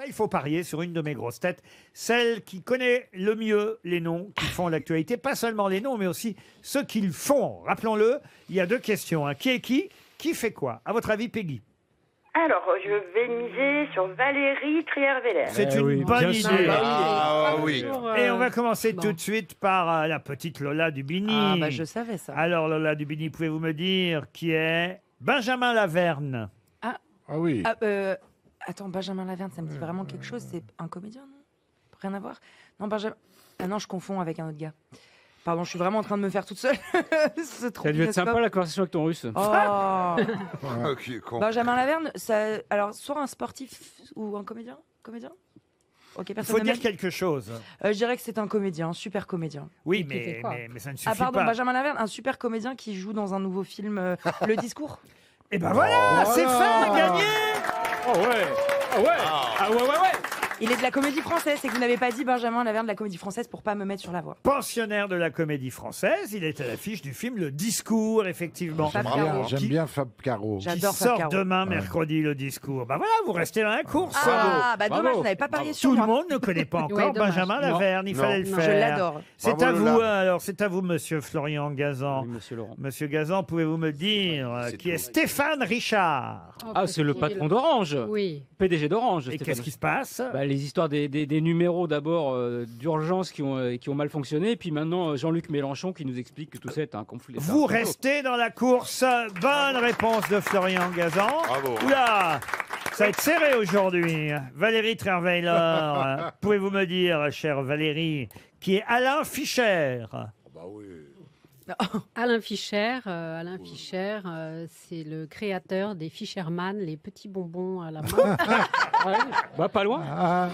Il faut parier sur une de mes grosses têtes, celle qui connaît le mieux les noms qui font l'actualité. Pas seulement les noms, mais aussi ceux qu'ils font. Rappelons-le, il y a 2 questions. Qui est qui fait quoi? À votre avis, Peggy? Alors, je vais miser sur Valérie Trierweiler. C'est une bonne idée. Ah oui. Et on va commencer tout de suite par la petite Lola Dubini. Ah, bah je savais ça. Alors, Lola Dubini, pouvez-vous me dire qui est Benjamin Laverne? Ah oui. Attends, Benjamin Laverne, ça me dit vraiment quelque chose. C'est un comédien, non? Rien à voir? Non, Benjamin. Ah non, je confonds avec un autre gars. Pardon, je suis vraiment en train de me faire toute seule. C'est trop Ça a dû être sympa la conversation avec ton russe. Oh. Ok, con. Benjamin Laverne, alors soit un sportif ou un comédien? Ok, Il personne faut ne dire m'aime. quelque chose. Je dirais que c'est un comédien, un super comédien. Oui, qui fait quoi mais ça ne suffit Ah pardon, pas. Benjamin Laverne, un super comédien qui joue dans un nouveau film, Le Discours. Et ben voilà, c'est fait, gagné. Oh ouais. Ah ouais. Il est de la Comédie Française, c'est que vous n'avez pas dit Benjamin Laverne de la Comédie Française pour pas me mettre sur la voie. Pensionnaire de la Comédie Française, il est à l'affiche du film Le Discours, effectivement. Fab Caro. J'aime bien Fab Caro. Qui J'adore Fab sort Caro. demain, mercredi, Le Discours. Ben voilà, vous restez dans la course. Ah, bah dommage, Bravo. vous n'avez pas parié sur Tout le moi. monde ne connaît pas encore Ouais, dommage. Benjamin Non. Laverne, il fallait le Non. Je faire. l'adore. C'est Bravo, à vous, Lola. alors c'est à vous, monsieur Florian Gazan. Oui, monsieur Laurent. Monsieur Gazan, pouvez-vous me dire C'est qui tout. est Stéphane Richard? Ah, c'est le patron d'Orange. Oui. PDG d'Orange. Et Stéphane. qu'est-ce qui se passe? Bah, les histoires des numéros d'abord d'urgence qui ont mal fonctionné, et puis maintenant Jean-Luc Mélenchon qui nous explique que tout ça est un conflit. Vous restez dans la course. Bonne réponse de Florian Gazan. Bravo. Oula, ça va être serré aujourd'hui. Valérie Trierweiler, pouvez-vous me dire, chère Valérie, qui est Alain Fischer? Bah oui. Alain Fischer, c'est le créateur des Fisherman, les petits bonbons à la main. Bah, pas loin.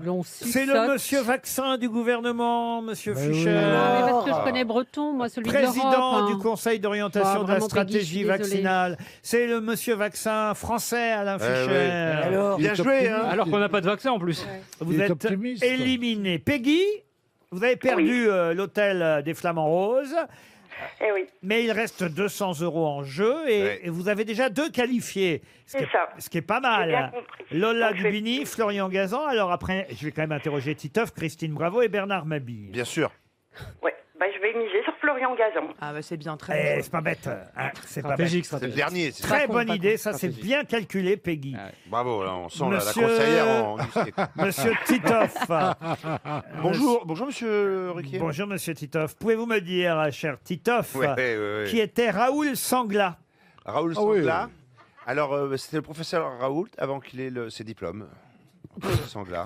L'on C'est le suçote. monsieur vaccin du gouvernement, monsieur Ah, Fischer. mais parce que je connais Breton, moi, celui de l'Europe. Président hein. du Conseil d'orientation de la Vraiment, Peggy, je stratégie suis désolée. vaccinale. C'est le monsieur vaccin français, Alain Fischer. oui. Alors, Bien joué, hein. Alors qu'on n'a pas de vaccin en plus. Vous Il est êtes optimiste. éliminé. Peggy, vous avez perdu l'hôtel des Flamands Roses, Eh oui, mais il reste 200 € en jeu et, Ouais. et vous avez déjà 2 qualifiés. C'est ça. Ce qui est pas j'ai bien mal. compris. Lola Donc, je Dubini, fais- Florian Gazan. Alors après, je vais quand même interroger Titoff, Christine Bravo et Bernard Mabille. Bien sûr. Ouais, bah, je vais miser sur Florian Gazan. ah bah c'est bien, très bien. C'est pas bête. Hein, c'est pas bête. Stratégique, C'est le stratégique. dernier. Très con, bonne pas idée, con. ça c'est Stratégique. bien calculé, Peggy. Ah ouais. Bravo, là, on sent la Monsieur- conseillère en Monsieur Titoff. Bonjour, monsieur Ruquier. Bonjour, monsieur Titoff. Pouvez-vous me dire, cher Titoff, Ouais. qui était Raoul Sangla? Raoul Ah oui. Sangla. Alors, c'était le professeur Raoult avant qu'il ait ses diplômes. Professeur Sangla.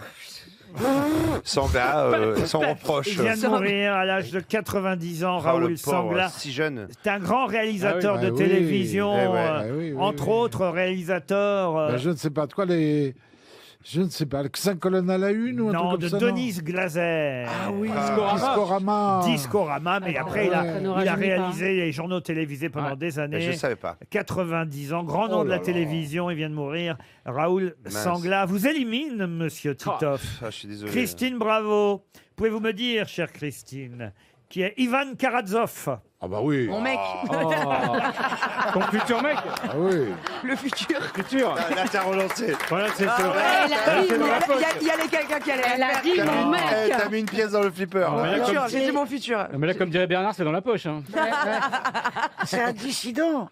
Sangla, sans reproche. Il vient de mourir à l'âge de 90 ans, Oh, le Raoul pauvre, Sangla. si jeune. C'est un grand réalisateur Ah oui. de Ah oui. télévision, Eh ouais. Ah oui, oui, entre oui. autres réalisateurs Ben, je ne sais pas de quoi les. Je ne sais pas. 5 colonnes à la une ou un non, truc de comme ça, Denise Glaser. Ah oui, Discorama. Discorama. Discorama, mais Ah, après il a, ouais. Ça n'aura il a jamais réalisé les journaux télévisés pendant Ouais. des Je ne années. savais pas. 90 ans, grand nom Oh de la là là. télévision, il vient de mourir. Raoul Mince. Sangla vous élimine, monsieur Titoff. Ah, je suis désolé. Christine Bravo, pouvez-vous me dire, chère Christine, qui est Ivan Karadžov? Ah bah oui. Mon mec, Oh. Ton futur mec. Ah oui. le futur. Futur. Là, t'as relancé. Voilà, c'est Ah c'est- ouais. Elle a dit, c'est dans la poche. Il y a les quelqu'un qui allait Elle a dit, faire. mon mec. T'as mis une pièce dans le flipper. Ah, ouais. Mon futur, Comme- j'ai dit mon futur. Non, mais là, comme dirait Bernard, c'est dans la poche. Hein. C'est un dissident.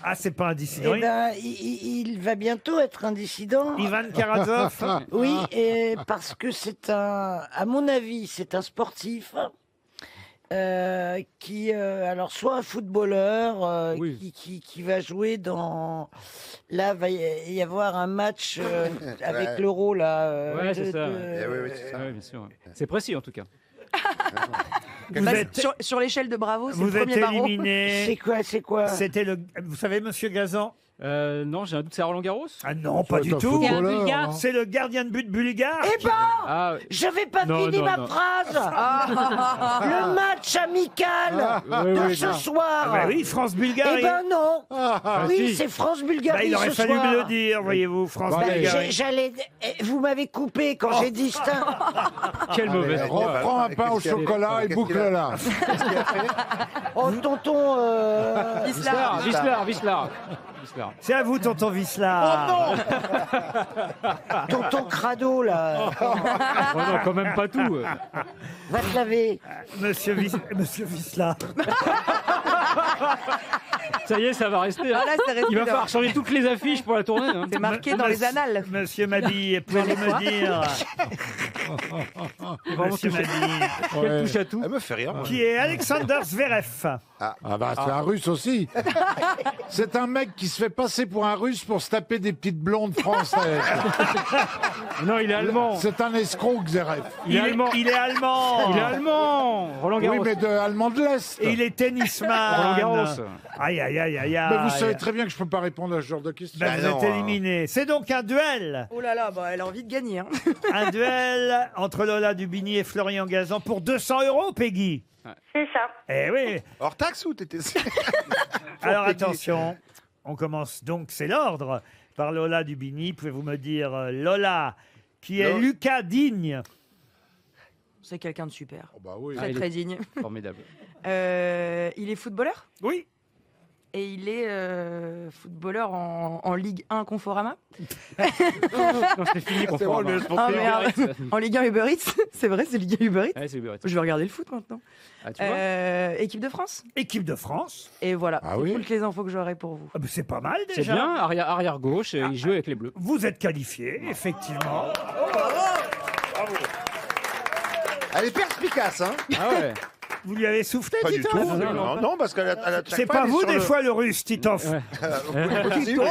Ah, c'est pas un dissident. Eh ben, il va bientôt être un dissident. Ivan Karadžov. Oui, et parce que c'est à mon avis, c'est un sportif qui, alors soit un footballeur Oui. qui va jouer dans. Là, va y avoir un match avec Ouais. l'Euro là. Ouais, c'est ça. Eh oui, c'est ça. Ouais, bien sûr. C'est précis en tout cas. Vous Bah, êtes, sur l'échelle de Bravo, c'est le vous êtes premier barreau. éliminé. C'est quoi? C'était le. Vous savez, monsieur Gazan? Non, j'ai un doute, c'est Roland Garros. Ah non, pas du C'est un tout. footballeur, C'est un bulgare. non C'est le gardien de but bulgare. Eh ben, Ah, j'avais pas Non, fini non, ma non. phrase. Le match amical oui, de oui, ce non. soir. Ah bah oui, France-Bulgarie. Eh ben non. Ah, Oui, si. c'est France-Bulgarie Bah, il aurait ce fallu soir. me le dire, voyez-vous, Bah, France-Bulgarie. J'allais. Vous m'avez coupé quand j'ai dit ça. Quelle mauvaise Allez, foi. Reprends un pain au Qu'est-ce qu'il y a- chocolat et qu'est-ce qu'il y a- boucle-la. Oh, tonton. Vislar, Vislar, Vislar. Vislar. C'est à vous, tonton Vislar. Tonton Crado, là. Oh non, quand même pas tout. Va te laver. Monsieur Vislar. Ça y est, ça va rester. Hein. Ah, là, c'est resté Il va là. falloir changer toutes les affiches pour la tournée. Hein. C'est marqué dans les annales. Monsieur Mabille, pouvez-vous me dire Monsieur Mabille, Quel touche à tout. Elle me fait rire. moi. qui est Alexander Zverev? Ah bah c'est un russe aussi. C'est un mec qui se fait passer pour un russe pour se taper des petites blondes françaises. Non, il est allemand. C'est un escroc, Xeref. Il est allemand. Il est allemand. Il est allemand. Roland Garros. Oui, mais de allemand de l'Est. Et il est tennisman. Roland Garros. Aïe, aïe, aïe, aïe, aïe. Mais vous savez très bien que je peux pas répondre à ce genre de questions. Ben, Bah vous non, êtes éliminé. C'est donc un duel. Oh là là, bah, elle a envie de gagner. Hein. Un duel entre Lola Dubini et Florian Gazan pour 200 €, Peggy. C'est ça. Eh oui. Hors taxe ou t'étais. Alors Peggy. attention, on commence donc, c'est l'ordre, par Lola Dubini. Pouvez-vous me dire, Lola, qui est Lo- Lucas Digne? C'est quelqu'un de super. Oh, bah oui. Très il est- très digne. Formidable. Il est footballeur Oui. et il est footballeur en Ligue 1 Conforama. Non, c'est fini qu'on C'est bon, le Ah, merde. En Ligue 1 Uber Eats. C'est vrai, c'est Ligue 1 Uber Eats. Ouais, c'est Uber Eats. Je vais regarder le foot maintenant. Ah, tu vois Équipe de France. Équipe de France. Et voilà, Ah c'est oui. toutes les infos que j'aurai pour vous. Ah, ben, c'est pas mal C'est déjà. bien, arrière gauche, il joue avec les Bleus. Vous êtes qualifié, effectivement. Elle est perspicace, hein. Ah ouais. Vous lui avez soufflé, Pas du Titoff tout. non, Non, non, parce qu'elle a. C'est pas vous, des fois, le russe, Titoff. Ouais. Si, oui.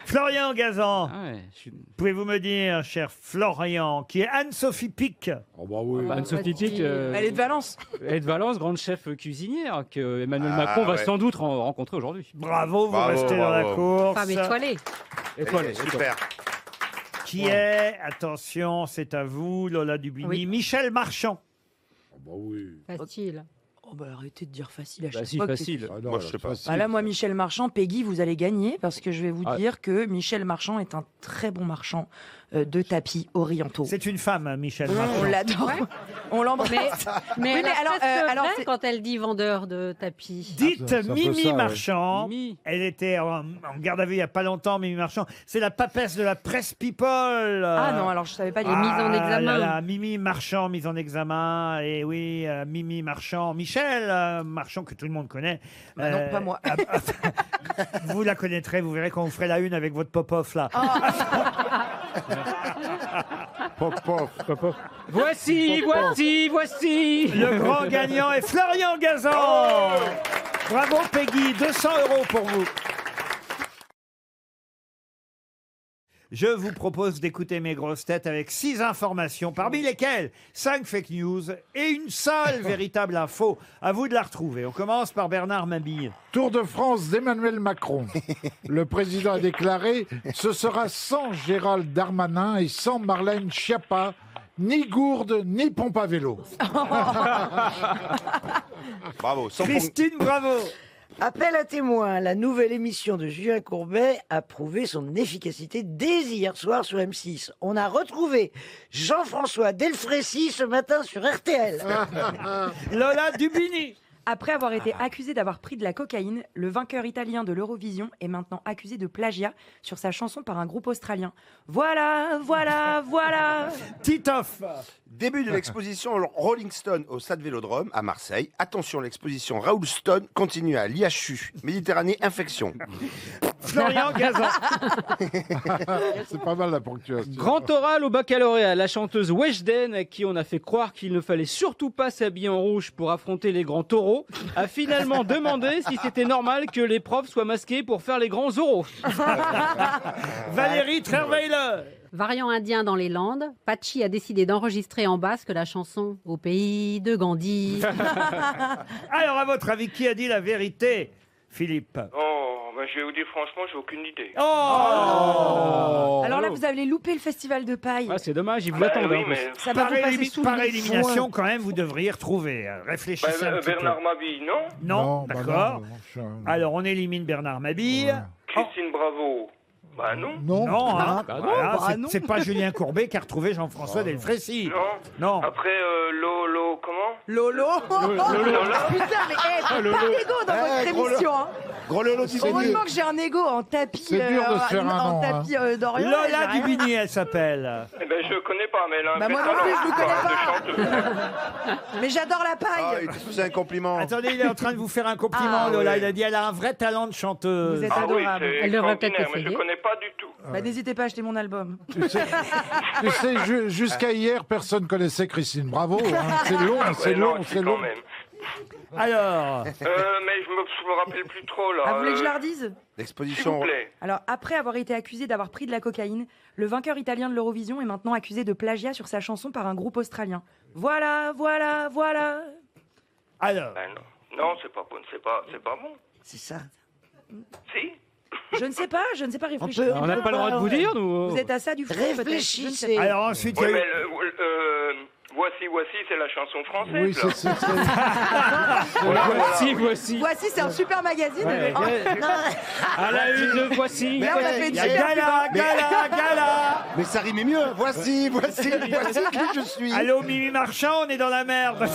Florian Gazan, Ah ouais, je suis... pouvez-vous me dire, cher Florian, qui est Anne-Sophie Pic? Oh bah oui. Anne-Sophie Pic, Elle est de Valence. elle est de Valence, grande chef cuisinière, que Emmanuel Ah, Macron va ouais. sans doute rencontrer aujourd'hui. Bravo, vous Bravo, restez dans la bravo. course. Femme étoilée. Étoilé, Super. Qui est, attention, c'est à vous, Lola Dubini, Oui. Michel Marchand. Oh bah oui. Facile. Oh bah arrêtez de dire facile à Bah chaque si, fois. que facile. Ah non, Moi, je sais c'est pas. facile. Bah là, moi, Michel Marchand, Peggy, vous allez gagner parce que je vais vous Ah. dire que Michel Marchand est un très bon marchand de tapis orientaux. C'est une femme, Michel On Marchand. l'adore. On l'embrasse. Mais Oui, mais alors, c'est- quand elle dit vendeur de tapis. Dites c'est un peu Mimi ça, ouais. Marchand. Mimi. Elle était en garde à vue il n'y a pas longtemps, Mimi Marchand. C'est la papesse de la presse People. Ah non, alors je savais pas. Et mise en examen. là là, Mimi Marchand, mise en examen. Et oui, Mimi Marchand. Michel Marchand, que tout le monde connaît. Bah non, pas moi. Vous la connaîtrez, vous verrez quand vous ferez la une avec votre pop-off là. Pop, pop. Voici. Le grand gagnant est Florian Gazan. Bravo Peggy, 200 € pour vous. Je vous propose d'écouter mes grosses têtes avec 6 informations, parmi lesquelles 5 fake news et une seule véritable info. À vous de la retrouver. On commence par Bernard Mabille. Tour de France d'Emmanuel Macron. Le président a déclaré « Ce sera sans Gérald Darmanin et sans Marlène Schiappa, ni gourde, ni pompe à vélo. Bravo. Sans Christine Bravo. Appel à témoins, la nouvelle émission de Julien Courbet a prouvé son efficacité dès hier soir sur M6. On a retrouvé Jean-François Delfrécy ce matin sur RTL. Lola Dubini. Après avoir été accusé d'avoir pris de la cocaïne, le vainqueur italien de l'Eurovision est maintenant accusé de plagiat sur sa chanson par un groupe australien. Voilà, voilà, voilà. Titoff. Début de l'exposition Rolling Stone au Stade Vélodrome à Marseille. Attention, l'exposition Raoul Stone continue à l'IHU, Méditerranée Infection. Florian Gazan. C'est pas mal la ponctuation. Grand oral au baccalauréat, la chanteuse Weshden, à qui on a fait croire qu'il ne fallait surtout pas s'habiller en rouge pour affronter les grands taureaux, a finalement demandé si c'était normal que les profs soient masqués pour faire les grands oraux. Valérie Trierweiler. Variant indien dans les Landes, Pachi a décidé d'enregistrer en basque la chanson Au pays de Gandhi. Alors, à votre avis, qui a dit la vérité, Philippe? Oh, bah, je vais vous dire franchement, j'ai aucune idée. Oh, Alors là, vous avez loupé le festival de paille. Ah, c'est dommage, ils vous Bah, attendent. oui, en plus. mais Ça va vous passer sous par le élimination, quand même, vous devriez retrouver. Réfléchissez un petit Bernard Mabille, non peu. Non, bah d'accord. non, Alors, on élimine Bernard Mabille. Ouais. Christine Bravo. Bah non. Non. Non, hein. Bah non, Voilà, bah c'est- non. c'est pas Julien Courbet qui a retrouvé Jean-François Delfrécy. Non. Non. Après, Lolo, comment Lolo. Putain, mais pas d'ego dans votre gros émission. Hein. Gros Lolo du Heureusement que j'ai un ego en tapis. C'est dur de se faire un nom, tapis d'Orient. Lola j'ai rien. Dubini, elle s'appelle. Eh ben, je connais pas, mais elle a un Bah, vrai moi non talent, plus, je vous quoi, connais de chanteuse. Mais j'adore la Ah, paille. il t'a fait un compliment. Attendez, il est en train de vous faire un compliment, Ah, Lola. ouais. Il a dit elle a un vrai talent de chanteuse. Vous êtes Ah oui, adorable. c'est Elle devrait peut-être extraordinaire, mais je essayer. connais pas du tout. Bah, n'hésitez pas à acheter mon album. Tu sais, jusqu'à hier, personne connaissait Christine Bravo. Hein. C'est long, c'est Ouais, long, non, c'est quand long. même. Alors, Mais je me rappelle plus trop, là. Ah, vous voulez que je la redise S'il vous L'exposition. plaît. Alors, après avoir été accusé d'avoir pris de la cocaïne, le vainqueur italien de l'Eurovision est maintenant accusé de plagiat sur sa chanson par un groupe australien. Voilà. alors. Ben non. Non, c'est pas bon, c'est pas bon. C'est ça. Si. Je ne sais pas réfléchir. On n'a pas le droit de vous dire, nous. Vous êtes à ça du front, peut-être. Je ne sais Réfléchissez. pas. Alors ensuite, il Oui, y a eu- mais voici, c'est la chanson française. Oui, là. Voici. Voici, c'est un super magazine. Ouais. Oh, À la une de voici. là, on a fait une il y a super Gala. Mais ça rimait mieux. Voici qui je suis. Allô, Mimi Marchand, on est dans la merde.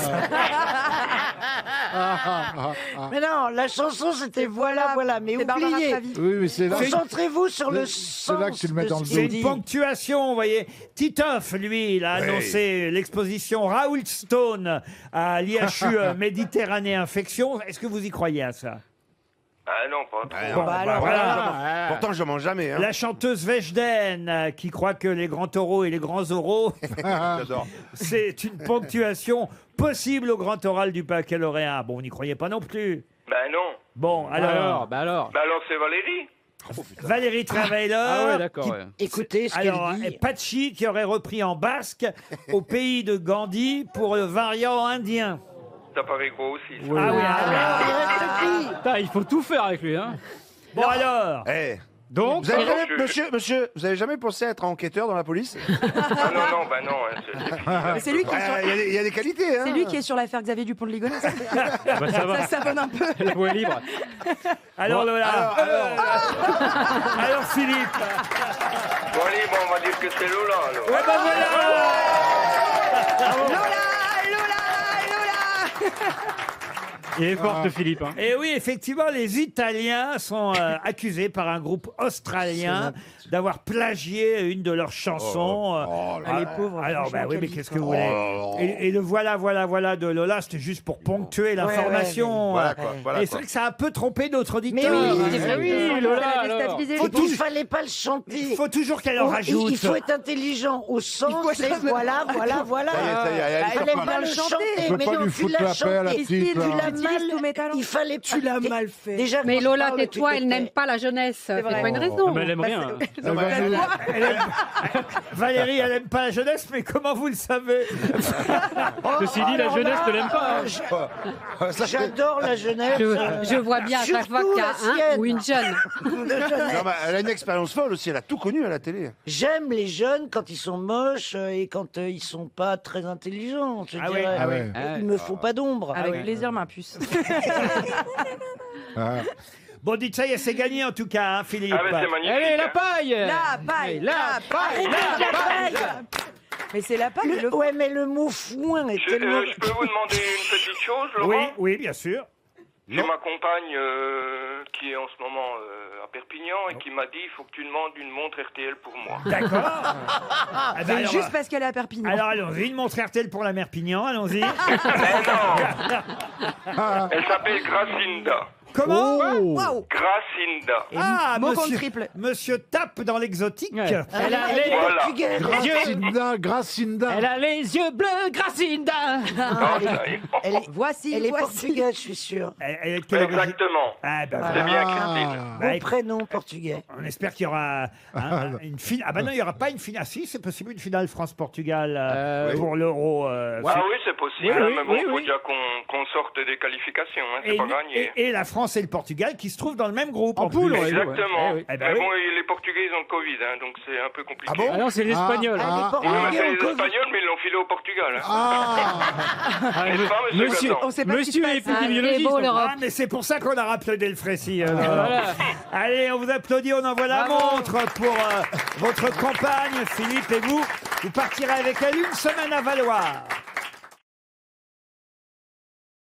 Mais non, la chanson c'était voilà. Mais C'est Barbara oubliez. Pravi. Oui, mais c'est là. Concentrez-vous sur le C'est sens. là que tu le mets de dans le ce dos. C'est qu'il une dit. ponctuation, vous voyez. Titoff, lui, il a Oui. annoncé l'exposition Raoul Stone à l'IHU Méditerranée Infection. Est-ce que vous y croyez à ça? Ah non, pas trop. Ouais, Bon, bah bah alors, voilà. Pourtant, je mange jamais. Hein. La chanteuse Weshden, qui croit que les grands taureaux et les grands oraux, J'adore. c'est une ponctuation possible au grand oral du baccalauréat. Bon, vous n'y croyez pas non plus. Ben non. Bon, alors, Bah alors. Ben alors, c'est Valérie. Valérie Travailer. Ah ouais, d'accord. Ouais. Écoutez ce Alors, qu'elle dit. Pachi qui aurait repris en basque au pays de Gandhi pour le variant indien. Ça paraît gros aussi. ça. Ah oui, Putain, il faut tout faire avec lui, hein. Bon alors, Eh, Donc, vous avez Alors, jamais, monsieur, vous avez jamais pensé à être enquêteur dans la police? Ah non, ben non. Hein, c'est fini. Mais c'est lui qui est sur... Il y a des qualités. Hein. C'est lui qui est sur l'affaire Xavier Dupont de Ligonnès. bah, ça va. Ça savonne un peu. La voie est libre. alors Lola. Alors Philippe. Bon, allez, bon, on va dire que c'est Lola, alors. Ouais, ben voilà. Lola. Il est fort, ce Philippe. Hein. Et oui, effectivement, les Italiens sont accusés par un groupe australien d'avoir plagié une de leurs chansons. Ah, les pauvres. Alors, bah franchement, oui, mais quelle qu'est-ce que vie, vous quoi. voulez et le voilà de Lola, c'était juste pour ponctuer l'information. Voilà quoi. Voilà Et c'est quoi. vrai que ça a un peu trompé d'autres auditeurs. Mais oui, Mais oui, Ça Lola, l'a alors. déstabilisé. Il fallait pas le chanter. Il faut toujours qu'elle en Oh, rajoute. il faut être intelligent au sens. être- voilà. Ça y est, elle est Il sur fallait place. pas le chanter. Tu peux Mais pas non, lui tu foutre l'as la paix à la chanté. petite, Tu là. l'as Utilises tout mal. métal. Il fallait pas. Tu l'as mal fait. Déjà, Mais quand je Lola, parle, tais-toi, tu elle t'étais. n'aime pas la jeunesse. C'est vrai. pas une Ah, raison. mais elle aime rien. hein. Elle va nous- Valérie, elle aime pas la jeunesse, mais comment vous le savez? Ceci dit, la alors jeunesse là, ne l'aime pas. Hein. J'adore la jeunesse. Je vois bien à chaque fois Surtout qu'il y a la un sienne. ou une jeune. De jeunesse. Non, mais elle a une expérience folle aussi. Elle a tout connu à la télé. J'aime les jeunes quand ils sont moches et quand ils sont pas très intelligents. Je Ah ouais, dirais. ah ouais. Il me faut pas d'ombre. Avec plaisir, ma puce. Ah. Bon, dites ça y est, c'est gagné en tout cas, hein, Philippe. Ah, ben c'est magnifique. Allez, la hein. paille. La paille. La paille. La paille. Mais c'est la paille. le- Ouais, mais le mot foin est tellement. Je peux vous demander une petite chose, Oui, Laurent? oui, bien sûr. J'ai ma compagne qui est en ce moment à Perpignan et qui m'a dit il faut que tu demandes une montre RTL pour moi. D'accord. Ah ben C'est alors, juste parce qu'elle est à Perpignan. alors, allons-y, une montre RTL pour la mère Pignan, allons-y. Mais non. Elle s'appelle Gracinda. Comment Waouh. Gracinda. Ah, Mot contre monsieur, triple. monsieur tape dans l'exotique. Ouais. Elle a Elle est les- Voilà. portugaise. Gracinda, Gracinda. Elle a les yeux bleus, Gracinda. Ah, ça y est. Elle est, Voici. elle est voici. portugaise, je suis sûr. Elle est de quelle origine? Exactement. Ah, ben, C'est voilà. bien Christine. Bah, Mon écoute, prénom portugais. on espère qu'il y aura une finale. Ah, bah non, il n'y aura pas une finale. Ah, si, c'est possible, une finale France-Portugal pour l'Euro. Ah oui, c'est possible, Oui, oui, mais bon, oui, il faut oui. déjà qu'on sorte des qualifications, hein, c'est Et, pas gagné. et la France France et le Portugal qui se trouvent dans le même groupe. En poule, plus. ouais. Exactement. oui. Eh ben Mais oui. bon, les Portugais, ils ont le Covid, hein, donc c'est un peu compliqué. Ah bon Ah non, c'est l'Espagnol. Les Oui, mais Portugais c'est ont les Covid. Espagnols, mais ils l'ont filé au Portugal. Hein. Ah, N'est-ce pas, monsieur Monsieur, Gazan On sait pas ce qui se monsieur passe. est épidémiologiste. c'est beau, l'Europe. Ah, mais c'est pour ça qu'on a rappelé Delfrécy. Voilà. Allez, on vous applaudit, on envoie la Bravo. montre pour votre campagne, Philippe, et vous partirez avec elle une semaine à Valoir.